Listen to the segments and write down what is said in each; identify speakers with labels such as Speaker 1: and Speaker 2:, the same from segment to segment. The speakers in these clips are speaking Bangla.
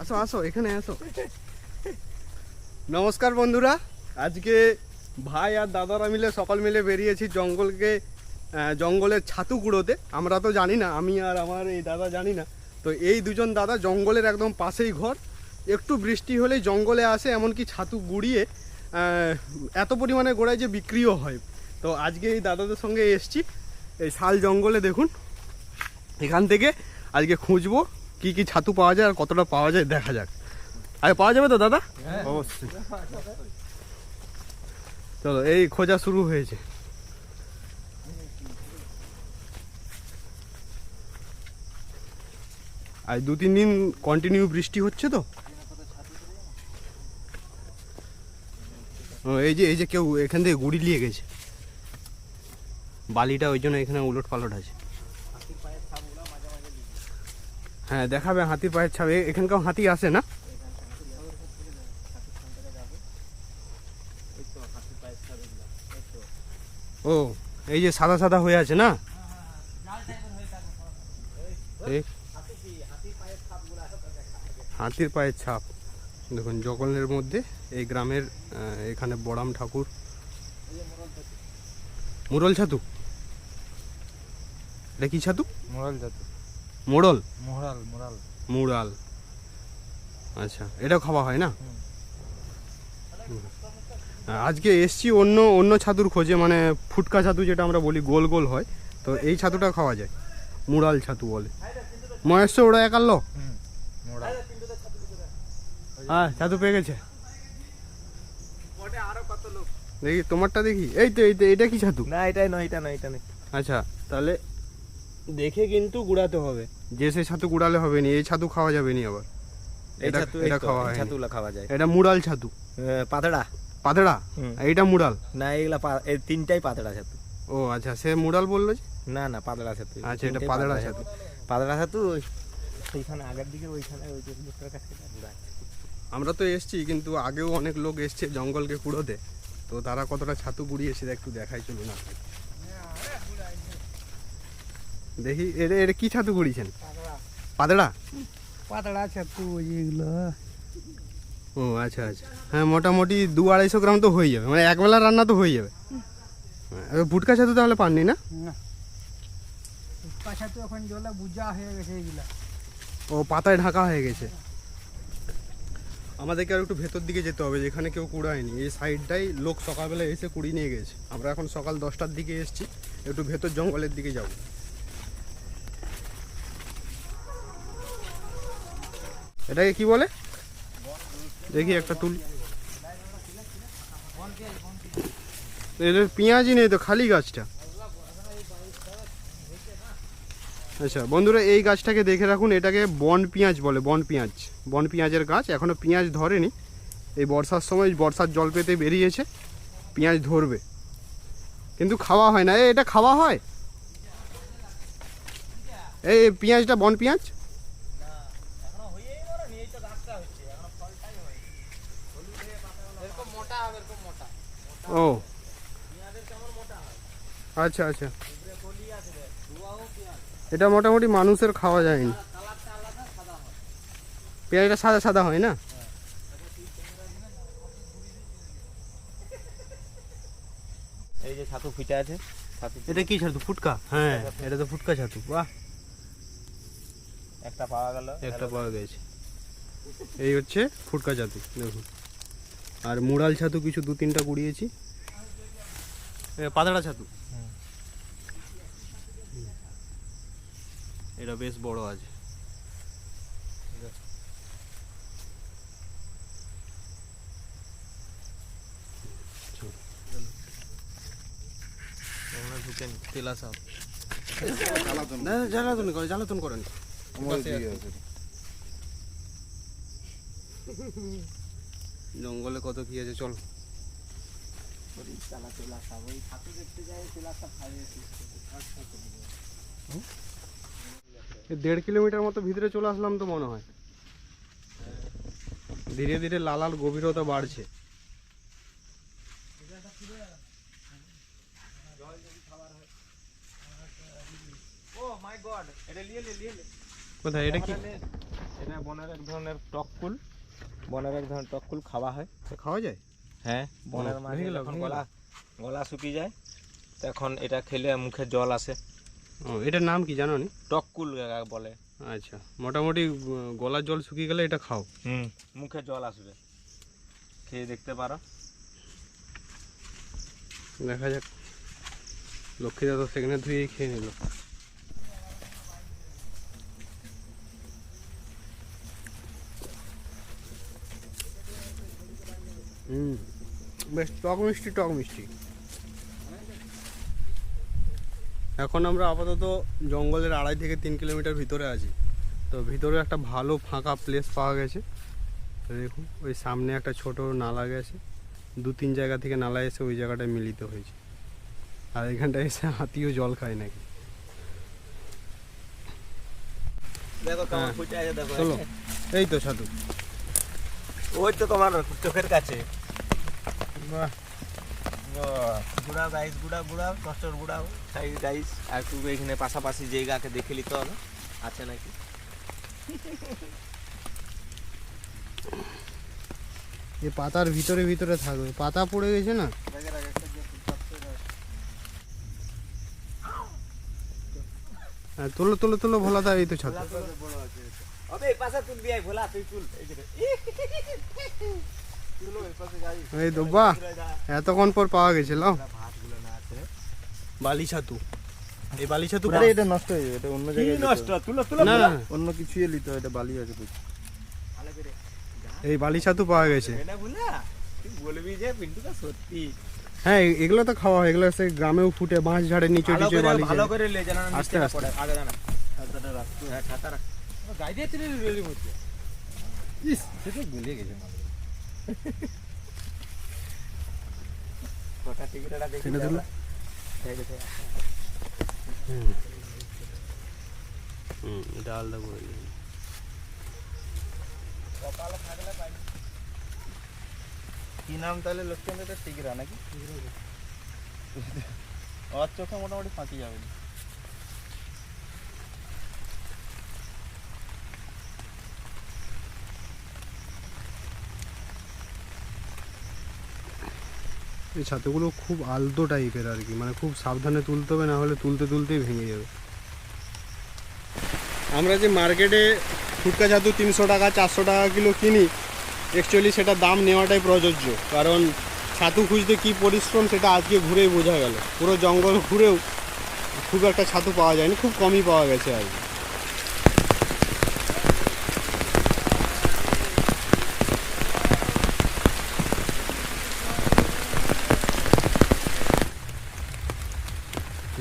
Speaker 1: আসো আসো এখানে আসো। নমস্কার বন্ধুরা, আজকে ভাই আর দাদারা মিলে সকল মিলে বেরিয়েছি জঙ্গলের ছাতু কুড়োতে। আমরা তো জানি না, আমি আর আমার এই দাদা জানি না। তো এই দুজন দাদা জঙ্গলের একদম পাশেই ঘর, একটু বৃষ্টি হলেই জঙ্গলে আসে, এমনকি ছাতু গুড়িয়ে এত পরিমাণে গোড়ায় যে বিক্রিও হয়। তো আজকে এই দাদাদের সঙ্গে এসছি এই শাল জঙ্গলে। দেখুন এখান থেকে আজকে খুঁজবো কি কি ছাতু পাওয়া যায় আর কতটা পাওয়া যায় দেখা যাক। আরে পাওয়া যাবে তো দাদা? অবশ্যই। চলো, এই খোঁজা শুরু হয়েছে। আজ 2-3 দিন কন্টিনিউ বৃষ্টি হচ্ছে তো। এই যে কেউ এখান থেকে গুড়ি নিয়ে গেছে, বালিটা ওই জন্য এখানে উলট পালট আছে। হ্যাঁ দেখাবে হাতির পায়ের ছাপ। এখানকার হাতি আসে না? ও এই যে সাদা সাদা হয়ে আছে না, হাতির পায়ের ছাপ। দেখুন জঙ্গলের মধ্যে এই গ্রামের এখানে বড়াম ঠাকুর। মুরল ছাতু, এটা কি ছাতু?
Speaker 2: মোরাল ছাতু।
Speaker 1: মোড়ল?
Speaker 2: মোরাল।
Speaker 1: মুরাল, আচ্ছা। এটাও খাওয়া হয় না? আজকে এসছি অন্য ছাতুর খোঁজে, মানে ফুটকা ছাতু যেটা আমরা বলি, গোল গোল হয়। তো এই ছাতুটা খাওয়া যায়, মুরাল ছাতু বলে। মহেশ ওরা একাল্লো। হ্যাঁ ছাতু পেয়ে গেছে। দেখি তোমারটা দেখি। এই তো এটা কি ছাতু?
Speaker 2: না এটাই নয়, এটা নয়, এটা নয়।
Speaker 1: আচ্ছা তাহলে দেখে কিন্তু গুড়াতে হবে, যে সে ছাতু গুড়ালে হবে না। এই ছাতু খাওয়া যাবে না আবার। এটা খাওয়া হয়,
Speaker 2: ছাতুগুলা খাওয়া যায়।
Speaker 1: এটা মুরাল ছাতু।
Speaker 2: পাতড়া
Speaker 1: পাতড়া, এইটা মুরাল
Speaker 2: না, এগুলা এই তিনটাই পাতড়া ছাতু।
Speaker 1: ও আচ্ছা, সে মুরাল বললো যে।
Speaker 2: না না, পাতড়া ছাতু।
Speaker 1: আচ্ছা এটা পাতড়া ছাতু।
Speaker 2: পাতড়া ছাতু ওইখানে আগের দিকে, ওইখানে ওই যে লোকটার কাছে গুড়া।
Speaker 1: আমরা তো এসছি, কিন্তু আগেও অনেক লোক এসছে জঙ্গলকে কুড়োতে। তো তারা কতটা ছাতু কুড়িয়েছে একটু দেখাই, চলুন না। দেখি এটা কি ছাতু কুড়িয়েছেন? পাতড়া।
Speaker 2: পাতড়া ছাতু এগুলো।
Speaker 1: ও আচ্ছা আচ্ছা, হ্যাঁ মোটামুটি 200-250 গ্রাম তো হয়ে যাবে, মানে একবেলা রান্না তো হয়ে যাবে। ভুটকা ছাতু তাহলে পাননি না?
Speaker 2: ভুটকা ছাতু এখন জলে বুঝা হয়ে গেছে এগুলা।
Speaker 1: ও পাতায় ঢাকা হয়ে গেছে। আমাদেরকে আর একটু ভেতর দিকে যেতে হবে, যেখানে কেউ কুড়ায়নি। এই সাইডটাই লোক সকালবেলা এসে কুড়িয়ে নিয়ে গেছে। আমরা এখন সকাল 10টার দিকে এসেছি, একটু ভেতর জঙ্গলের দিকে যাব। এটাকে কি বলে দেখি, একটা তুল। এদের পেঁয়াজই নেই তো, খালি গাছটা। আচ্ছা বন্ধুরা, এই গাছটাকে দেখে রাখুন, এটাকে বন পেঁয়াজ বলে। বন পেঁয়াজের গাছ। এখনো পেঁয়াজ ধরেনি, এই বর্ষার সময় বর্ষার জল পেতে বেরিয়েছে, পেঁয়াজ ধরবে, কিন্তু খাওয়া হয় না। এটা খাওয়া হয়? এই পেঁয়াজটা বন পেঁয়াজ। ও আচ্ছা আচ্ছা, এটা মোটামুটি মানুষের খাওয়া যায়নি। পেঁয়াজটা সাদা সাদা হয় না?
Speaker 2: এই যে ছাতু ফুটে আছে।
Speaker 1: এটা কি ছাতু? ফুটকা? হ্যাঁ এটা তো ফুটকা ছাতু। বাহ,
Speaker 2: একটা পাওয়া গেল,
Speaker 1: একটা পাওয়া গেছে। এই হচ্ছে ফুটকা ছাতু দেখুন। আর মুরাল ছাতু কিছু 2-3টা কুড়িয়েছি। পাতড়া ছাতু, এটা বেশ বড় আছে। জ্বালাতন করেন। জঙ্গলে কত কি আছে, চল। 1.5 কিলোমিটার মতো ভিতরে চলে আসলাম তো মনে হয়। ধীরে ধীরে লালার গভীরতা বাড়ছে। কোথায়? এটা কি?
Speaker 2: এটা বনের এক ধরনের টককুল, বনের এক ধরনের টককুল খাওয়া হয়।
Speaker 1: খাওয়া যায়?
Speaker 2: হ্যাঁ, বনের মাঝে
Speaker 1: ভেঙে
Speaker 2: যখন
Speaker 1: গেল।
Speaker 2: গলা শুকিয়ে যায় তখন এটা খেলে মুখে জল আসে।
Speaker 1: ও, এটার নাম কি জানো নি?
Speaker 2: টককুল বলে।
Speaker 1: আচ্ছা, মোটামুটি গলার জল শুকিয়ে গেলে এটা খাও।
Speaker 2: মুখে জল আসবে, খেয়ে দেখতে পারো।
Speaker 1: দেখা যাক। লক্ষ্মীদা তো সেখানে ধুয়েই খেয়ে নিল। বেশ টক মিষ্টি, টক মিষ্টি। এখন আমরা আপাতত জঙ্গলের 2.5 থেকে 3 কিলোমিটার ভিতরে আছি। তো ভিতরে একটা ভালো ফাঁকা প্লেস পাওয়া গেছে। তো দেখুন, ওই সামনে একটা ছোট নালা গেছে, 2-3 জায়গা থেকে নালা এসে ওই জায়গাটায় মিলিত হয়েছে। আর এখানটায় এসে হাতিও জল খায় নাকি।
Speaker 2: দেখো কেমন
Speaker 1: হ্যাঁ।
Speaker 2: ফুটে আছে, দেখো।
Speaker 1: চলো, এই তো ছাতু।
Speaker 2: ওই তো তোমার চোখের কাছে।
Speaker 1: বাহ,
Speaker 2: গুড়াও গাইস, গুড়াও কষ্টর গুড়াও গাইস। আর একটু এখানে পাশাপাশি জায়গাকে দেখে নিতে হবে আছে নাকি।
Speaker 1: এই পাতার ভিতরে ভিতরে থাকবে, পাতা পড়ে গেছে না। হ্যাঁ, তোলো তোলো তোলো, ভোলা দা, এই তো ছাতু।
Speaker 2: আবে এই পাশে তুলবি, আই ভোলা তুই তুল এই যে। তুলো এই পাশে গাই।
Speaker 1: এই তো, বাহ, এতক্ষণ পর পাওয়া গেছে। লাও,
Speaker 2: ভাতগুলো না আছে।
Speaker 1: বালি ছাতু। এই বালি ছাতু
Speaker 3: আরে এটা নষ্ট হয়ে যাবে, এটা অন্য
Speaker 2: কি
Speaker 3: জায়গায়
Speaker 2: নষ্ট? তুলো তুলো
Speaker 1: না,
Speaker 2: তুলো।
Speaker 1: না,
Speaker 3: অন্য কিছুই নিতে হয়, এটা বালি আছে তো।
Speaker 2: ভালো করে
Speaker 1: এই বালি ছাতু পাওয়া গেছে।
Speaker 2: এটা ভোলা তুই বলবি যে পিন্টুটা সত্যি।
Speaker 1: হ্যাঁ, এগুলো তো খাওয়া হয়। এগুলো সে গ্রামেও ফুটে, বাঁশ ঝাড়ে নিচে নিচে বালি
Speaker 2: ভালো
Speaker 1: ঝাড়ে।
Speaker 2: করে লে জানা না
Speaker 1: আস্তে
Speaker 2: নিচে
Speaker 1: আস্তে।
Speaker 2: পড়ে আগে জানা। ছাতাটা রাখ, হ্যাঁ ছাতা রাখ। গাই দিয়ে তুই রেলি মধ্যে। ইস সেটা ভুলে গেছে মাল। কটা টিকিটটা দেখি
Speaker 1: সেটা দিলো?
Speaker 2: ঠিক আছে।
Speaker 1: এটা আলাদা করে দিন।
Speaker 2: কপালে থাকলে পাই।
Speaker 3: কি নাম তাহলে লক্ষ্মীটা? টিগরা নাকি? ওর চোখে মোটামুটি ফাঁকি যাবে না।
Speaker 1: এই ছাতুগুলো খুব আলতো টাইপের আর কি, মানে খুব সাবধানে তুলতে হবে, না হলে তুলতে তুলতেই ভেঙে যাবে। আমরা যে মার্কেটে ফুটকা ছাতু 300 টাকা 400 টাকা কিলো কিনি, অ্যাকচুয়ালি সেটা দাম নেওয়াটাই প্রযোজ্য। কারণ ছাতু খুঁজতে কী পরিশ্রম সেটা আজকে ঘুরেই বোঝা গেল। পুরো জঙ্গল ঘুরেও খুব একটা ছাতু পাওয়া যায়নি, খুব কমই পাওয়া গেছে আর কি।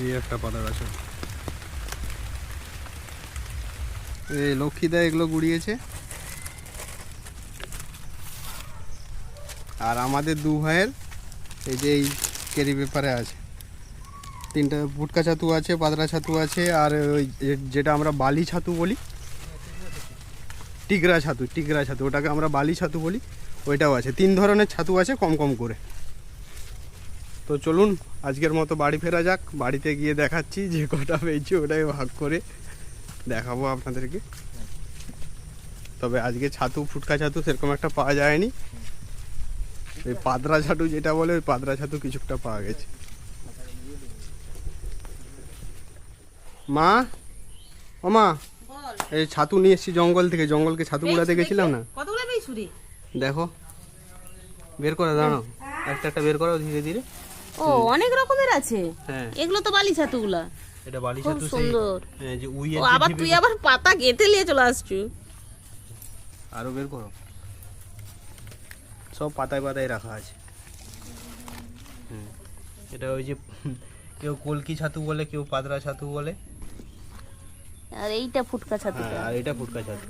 Speaker 1: এই একটা পাতা গাছ, এই লক্ষ্মীদা এগুলো গুড়িয়েছে। আর আমাদের 2 ভাইয়ের এই যে এই ক্যারি পেপারে আছে 3টা ফুটকা ছাতু আছে, পাতলা ছাতু আছে, আর ওই যেটা আমরা বালি ছাতু বলি, টিগরা ছাতু, ওটাকে আমরা বালি ছাতু বলি, ওইটাও আছে। 3 ধরনের ছাতু আছে কম কম করে। তো চলুন আজকের মতো বাড়ি ফেরা যাক। বাড়িতে গিয়ে দেখাচ্ছি যে কটা পেয়েছি ওটাই ভাগ করে দেখাবো আপনাদেরকে। তবে আজকে ছাতু, ফুটকা ছাতু সেরকম একটা পাওয়া যায়নি। ওই পাতরা ছাতু যেটা বলে, ওই পাতরা ছাতু কিছুটা পাওয়া গেছে। মা, ও মা,
Speaker 4: বল।
Speaker 1: এই ছাতু নিয়ে এসেছি জঙ্গল থেকে। জঙ্গলকে ছাতু কুড়াতে গেছিলাম না,
Speaker 4: কতগুলো পেয়েছুরি?
Speaker 1: দেখো বের করে দাঁড়াও, একটা একটা বের করো ধীরে ধীরে।
Speaker 4: ও, অনেক রকমের আছে।
Speaker 1: হ্যাঁ,
Speaker 4: এগুলো তো বালি ছাতুগুলা।
Speaker 1: এটা বালি
Speaker 4: খুব
Speaker 1: ছাতু, সেই
Speaker 4: সুন্দর।
Speaker 1: যে
Speaker 4: ও,
Speaker 1: উইয়ের
Speaker 4: আবার তুই আবার পাতা গেঁথে নিয়ে চলে আসছু।
Speaker 1: আরো বের করো, সব পাতায় পাতায় রাখা আছে। এটা ওই যে কেউ কলকি ছাতু বলে, কেউ পাতরা ছাতু বলে।
Speaker 4: আর এইটা ফুটকা ছাতুটা।
Speaker 1: আর এটা ফুটকা ছাতু।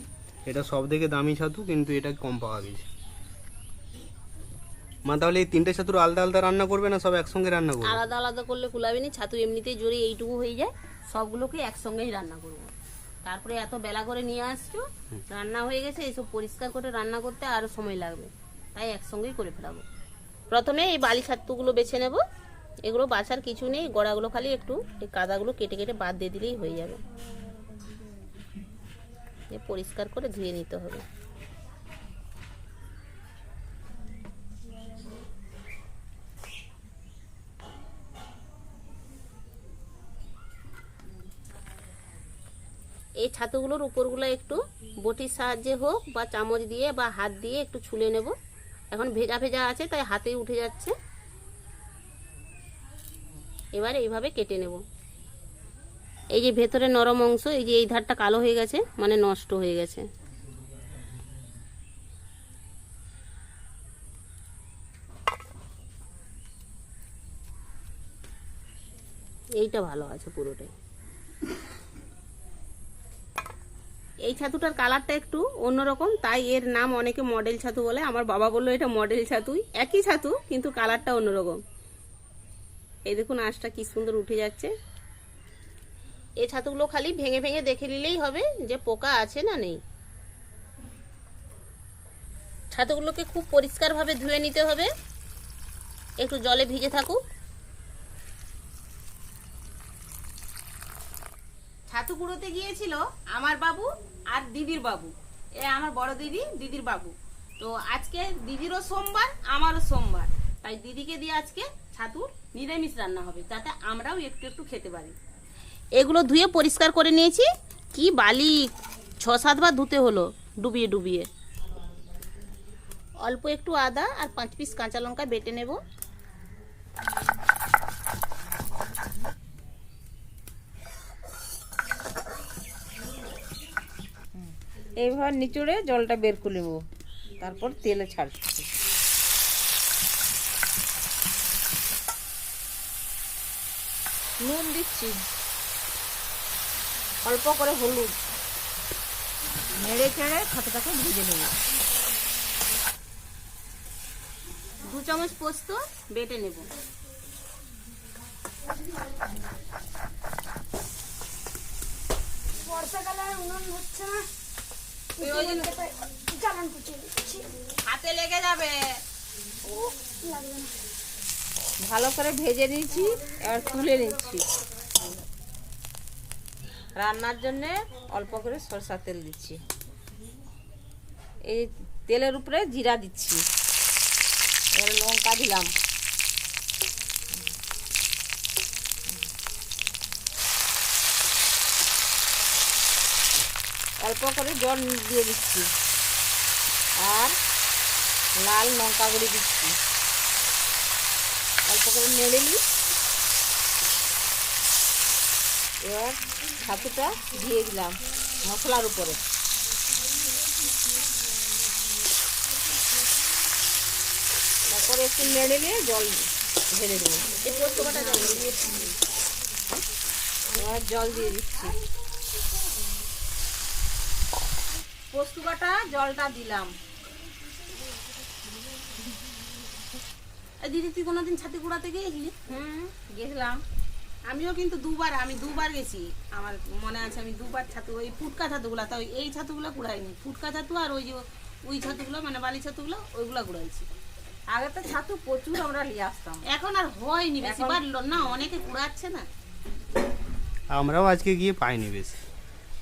Speaker 1: এটা সব থেকে দামি ছাতু, কিন্তু এটা কম পাওয়া গেছে। মা, তাহলে এই 3টে ছাতুর আলাদা আলাদা রান্না করবে না সব একসঙ্গে রান্না করবে?
Speaker 4: আলাদা আলাদা করলে কুলাবে না, ছাতু এমনিতেই জোরে এইটুকু হয়ে যায়। সবগুলোকে একসঙ্গেই রান্না করবো। তারপরে এত বেলা করে নিয়ে আসছো, রান্না হয়ে গেছে, এইসব পরিষ্কার করে রান্না করতে আরো সময় লাগবে, তাই একসঙ্গেই করে ফেলাবো। প্রথমে এই বালি ছাতুগুলো বেছে নেব। এগুলো বাছার কিছু নেই, গোড়াগুলো খালি একটু এই কাদাগুলো কেটে কেটে বাদ দিয়ে দিলেই হয়ে যাবে। পরিষ্কার করে ধুয়ে নিতে হবে। এই ছাতুগুলোর উপরগুলো একটু বটির সাহায্যে হোক বা চামচ দিয়ে বা হাত দিয়ে একটু ছুলে নেব। এখন ভেজা ভেজা আছে তাই হাতেই উঠে যাচ্ছে। এবার এইভাবে কেটে নেব। এই যে ভেতরে নরম অংশ, এই যে এই ধারটা কালো হয়ে গেছে মানে নষ্ট হয়ে গেছে। এইটা ভালো আছে পুরোটাই। এই ছাতুটার কালারটা একটু অন্যরকম, তাই এর নাম অনেকে মডেল ছাতু বলে। আমার বাবা বললো এটা মডেল ছাতুই, একই ছাতু কিন্তু কালারটা অন্যরকম। এই দেখুন আঁশটা কি সুন্দর উঠে যাচ্ছে। এই ছাতুগুলো খালি ভেঙে ভেঙে দেখে নিলেই হবে যে পোকা আছে না নেই। ছাতুগুলোকে খুব পরিষ্কারভাবে ধুয়ে নিতে হবে, একটু জলে ভিজে থাকুক। ছাতু কুড়োতে গিয়েছিল আমার বাবু আর দিদির বাবু, এ আমার বড় দিদি, দিদির বাবু। তো আজকে দিদিরও সোমবার, আমারও সোমবার, তাই দিদিকে দিয়ে আজকে ছাতুর নিরামিষ রান্না হবে, যাতে আমরাও একটু একটু খেতে পারি। এগুলো ধুয়ে পরিষ্কার করে নিয়েছি। কি বালি, 6-7 বার ধুতে হলো ডুবিয়ে ডুবিয়ে। অল্প একটু আদা আর 5 পিস কাঁচা লঙ্কা বেটে নেব।
Speaker 5: এইভাবে নিচড়ে জলটা বের করে নেব, তারপর তেলে ছাড়ছি। নুন দিচ্ছি, অল্প করে হলুদ, নেড়ে চেড়ে ছাতুটাকে ভেজে নেব।
Speaker 4: 2 চামচ পোস্ত বেটে নেব। হাতে লেগে যাবে।
Speaker 5: ভালো করে ভেজে নিয়েছি, এবার তুলে নিচ্ছি। রান্নার জন্য অল্প করে সরষের তেল দিচ্ছি। এই তেলের উপরে জিরা দিচ্ছি, এবার লঙ্কা দিলাম, অল্প করে জল দিয়ে দিচ্ছি, আর লাল লঙ্কা গুঁড়ি দিচ্ছি। অল্প করে নেড়ে নিই। এবার ছাতুটা দিয়ে দিলাম মশলার উপরে। তারপরে একটু নেড়ে নিয়ে জল ঢেলে দেবো।
Speaker 4: এই পোস্ত বাটা জল দিয়ে
Speaker 5: এবার জল দিয়ে দিচ্ছি। পোস্ত বাটা জলটা দিলাম।
Speaker 4: দিদি তুই কোনোদিন ছাতু কুড়াতে গিয়েছিলি?
Speaker 5: গেছিলাম।
Speaker 4: আমিও কিন্তু আমি দুবার গেছি। আমার মনে আছে আমি 2 বার ছাতু, ওই ফুটকা ছাতুগুলা, তাই এই ছাতুগুলো কুড়াইনি। ফুটকা ছাতু আর ওই যে ওই ছাতুগুলো মানে বালি ছাতুগুলো ওইগুলো কুড়াইছি।
Speaker 5: আগে তো ছাতু প্রচুর আমরা নিয়ে আসতাম।
Speaker 4: এখন আর হয়নি বেশি বার না, অনেকে কুড়াচ্ছে না।
Speaker 1: আমরাও আজকে গিয়ে পাইনি বেশি,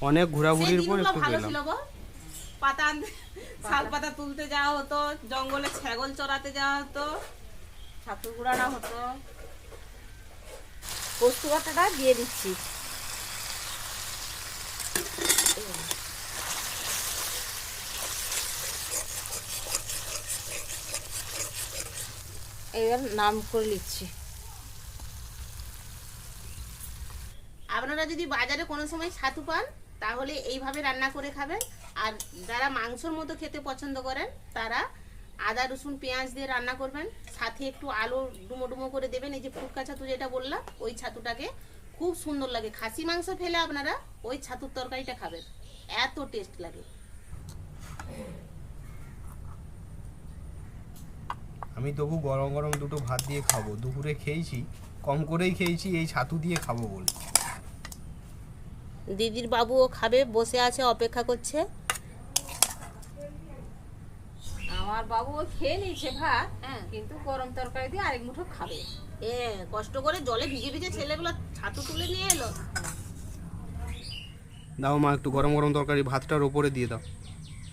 Speaker 1: অনেক ঘোরাঘুরির পর একটু
Speaker 4: ভালো
Speaker 1: পেলাম।
Speaker 4: ছিল গো। পাতা শাল পাতা তুলতে যাওয়া হতো, জঙ্গলে ছাগল চড়াতে যাওয়া হতো,
Speaker 5: ছাতু গুঁড়ানো হতো। পোস্ত বাটাটা দিয়ে দিচ্ছি। এবার নাম করে নিচ্ছি।
Speaker 4: আপনারা যদি বাজারে কোনো সময় ছাতু পান তাহলে এইভাবে রান্না করে খাবেন। আর যারা মাংসর মতো খেতে পছন্দ করেন তারা আদা রসুন পেঁয়াজ দিয়ে রান্না করবেন, সাথে একটু আলু ডুমো ডুমো করে দেবেন। এই যে ফুটকা ছাতু যেটা বললাম, ওই ছাতুটাকে খুব সুন্দর লাগে। খাসি মাংস ফেলে আপনারা ওই ছাতুর তরকারিটা খাবেন, এত টেস্ট লাগে।
Speaker 1: আমি তবু গরম গরম দুটো ভাত দিয়ে খাবো। দুপুরে খেয়েছি, কম করেই খেয়েছি, এই ছাতু দিয়ে খাবো বলে।
Speaker 4: দিদির বাবুও খাবে, বসে আছে অপেক্ষা করছে।
Speaker 5: আমার বাবু খেয়ে নিয়েছে ভাত, কিন্তু গরম তরকারি দিয়ে আরেক মুঠো খাবে।
Speaker 4: কষ্ট করে জলে ভিজে ভিজে ছেলেগুলো ছাতু তুলে নিয়ে এলো।
Speaker 1: দাও মা একটু গরম গরম তরকারি ভাতটার ওপরে দিয়ে দাও।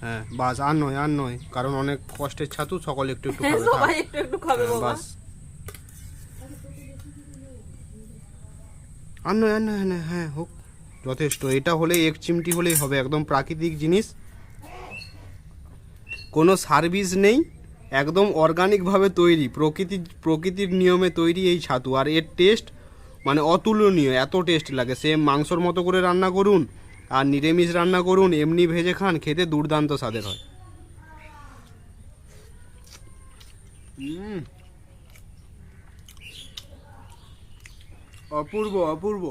Speaker 1: হ্যাঁ বাস, আর নয়, কারণ অনেক কষ্টের ছাতু, সকলে একটু একটু খাবে।
Speaker 5: সবাই একটু একটু খাবে
Speaker 1: হ্যাঁ,
Speaker 5: বাবা।
Speaker 1: বাস আর নয়, হ্যাঁ হোক, যথেষ্ট। এটা হলে 1 চিমটি হলেই হবে, একদম প্রাকৃতিক জিনিস, কোনো সার্ভিস নেই, একদম অর্গানিকভাবে তৈরি, প্রকৃতির নিয়মে তৈরি এই ছাতু। আর এর টেস্ট মানে অতুলনীয়, এত টেস্ট লাগে। সেম মাংসর মতো করে রান্না করুন আর নিরামিষ রান্না করুন, এমনি ভেজে খান, খেতে দুর্দান্ত স্বাদের হয়। অপূর্ব অপূর্ব।